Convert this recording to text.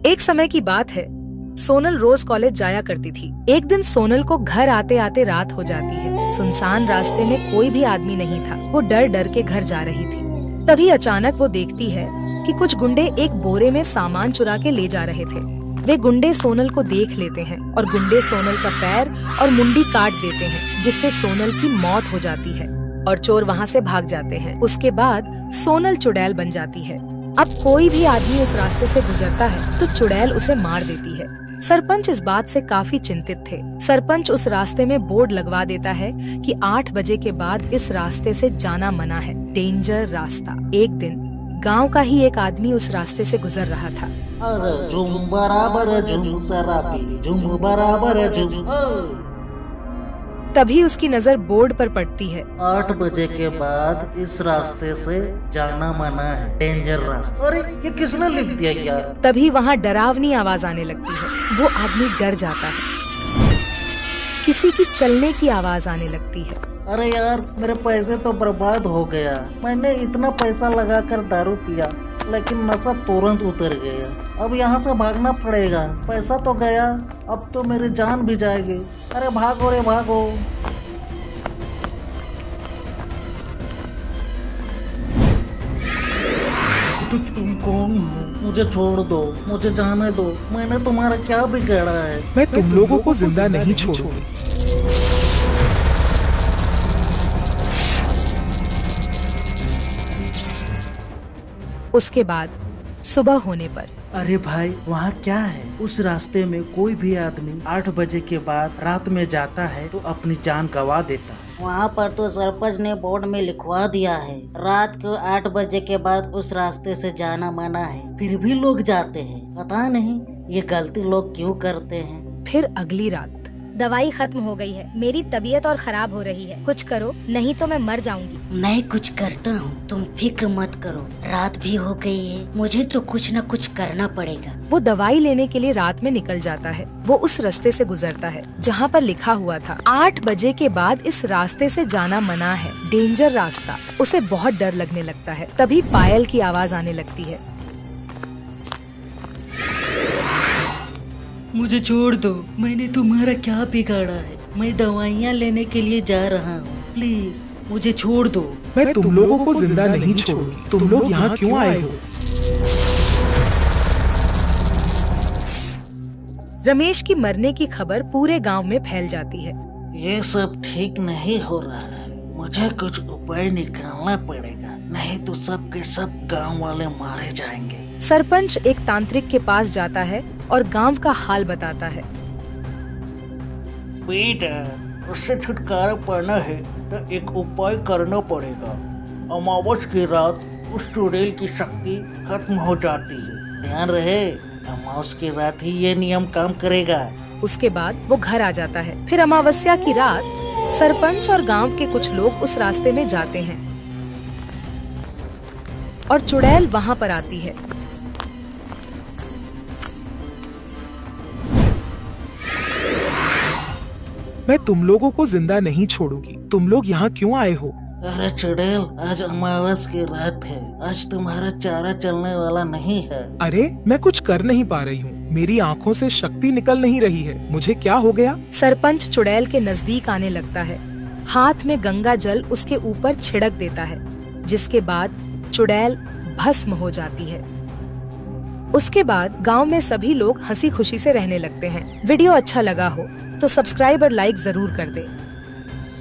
एक समय की बात है, सोनल रोज कॉलेज जाया करती थी। एक दिन सोनल को घर आते आते रात हो जाती है। सुनसान रास्ते में कोई भी आदमी नहीं था। वो डर डर के घर जा रही थी। तभी अचानक वो देखती है कि कुछ गुंडे एक बोरे में सामान चुरा के ले जा रहे थे। वे गुंडे सोनल को देख लेते हैं और गुंडे सोनल का पैर और मुंडी काट देते हैं, जिससे सोनल की मौत हो जाती है और चोर वहाँ से भाग जाते हैं। उसके बाद सोनल चुड़ैल बन जाती है। अब कोई भी आदमी उस रास्ते से गुजरता है तो चुड़ैल उसे मार देती है। सरपंच इस बात से काफी चिंतित थे। सरपंच उस रास्ते में बोर्ड लगवा देता है कि 8 बजे के बाद इस रास्ते से जाना मना है, डेंजर रास्ता। एक दिन गांव का ही एक आदमी उस रास्ते से गुजर रहा था। अरे झुम बराबर झुम शराबी झुम बराबर झुम। तभी उसकी नजर बोर्ड पर पड़ती है। 8 बजे के बाद इस रास्ते से जाना मना है, डेंजर रास्ता। अरे ये किसने लिख दिया यार? तभी वहाँ डरावनी आवाज आने लगती है। वो आदमी डर जाता है। किसी की चलने की आवाज आने लगती है। अरे यार, मेरे पैसे तो बर्बाद हो गया। मैंने इतना पैसा लगाकर दारू पिया, लेकिन नशा तुरंत उतर गया। अब यहाँ से भागना पड़ेगा। पैसा तो गया, अब तो मेरी जान भी जाएगी। अरे भागो रे भागो। तुम कौन हो? मुझे छोड़ दो, मुझे जाने दो। मैंने तुम्हारा क्या बिगाड़ा है? मैं तुम लोगों को जिंदा नहीं छोड़ूंगी। उसके बाद सुबह होने पर, अरे भाई, वहाँ क्या है? उस रास्ते में कोई भी आदमी 8 बजे के बाद रात में जाता है तो अपनी जान गंवा देता है। वहाँ पर तो सरपंच ने बोर्ड में लिखवा दिया है, रात को 8 बजे के बाद उस रास्ते से जाना मना है। फिर भी लोग जाते हैं। पता नहीं ये गलती लोग क्यों करते हैं। फिर अगली रात, दवाई खत्म हो गई है, मेरी तबीयत और खराब हो रही है, कुछ करो नहीं तो मैं मर जाऊंगी। मैं कुछ करता हूँ, तुम फिक्र मत करो। रात भी हो गई है, मुझे तो कुछ न कुछ करना पड़ेगा। वो दवाई लेने के लिए रात में निकल जाता है। वो उस रास्ते से गुजरता है जहाँ पर लिखा हुआ था 8 बजे के बाद इस रास्ते से जाना मना है, डेंजर रास्ता। उसे बहुत डर लगने लगता है। तभी पायल की आवाज आने लगती है। मुझे छोड़ दो, मैंने तुम्हारा क्या बिगाड़ा है? मैं दवाइयाँ लेने के लिए जा रहा हूँ, प्लीज मुझे छोड़ दो। मैं तुम लोगों को जिंदा नहीं छोड़ूंगी। तुम लोग यहाँ क्यों आए हो? रमेश की मरने की खबर पूरे गांव में फैल जाती है। ये सब ठीक नहीं हो रहा है। मुझे कुछ उपाय निकालना पड़ेगा, नहीं तो सब के सब गांव वाले मारे जाएंगे। सरपंच एक तांत्रिक के पास जाता है और गांव का हाल बताता है। बेटा, उससे छुटकारा पाना है तो एक उपाय करना पड़ेगा। अमावस की रात उस चुड़ैल की शक्ति खत्म हो जाती है। ध्यान रहे, अमावस की रात ही ये नियम काम करेगा। उसके बाद वो घर आ जाता है। फिर अमावस्या की रात सरपंच और गांव के कुछ लोग उस रास्ते में जाते हैं और चुड़ैल वहाँ पर आती है। मैं तुम लोगों को जिंदा नहीं छोड़ूंगी। तुम लोग यहाँ क्यों आए हो? अरे चुड़ैल, आज अमावस की रात है। आज तुम्हारा चारा चलने वाला नहीं है। अरे मैं कुछ कर नहीं पा रही हूँ। मेरी आँखों से शक्ति निकल नहीं रही है। मुझे क्या हो गया? सरपंच चुड़ैल के नजदीक आने लगता है। हाथ में गंगा जल उसके ऊपर छिड़क देता है, जिसके बाद चुड़ैल भस्म हो जाती है। उसके बाद गांव में सभी लोग हंसी खुशी से रहने लगते हैं। वीडियो अच्छा लगा हो तो सब्सक्राइब और लाइक जरूर कर दे।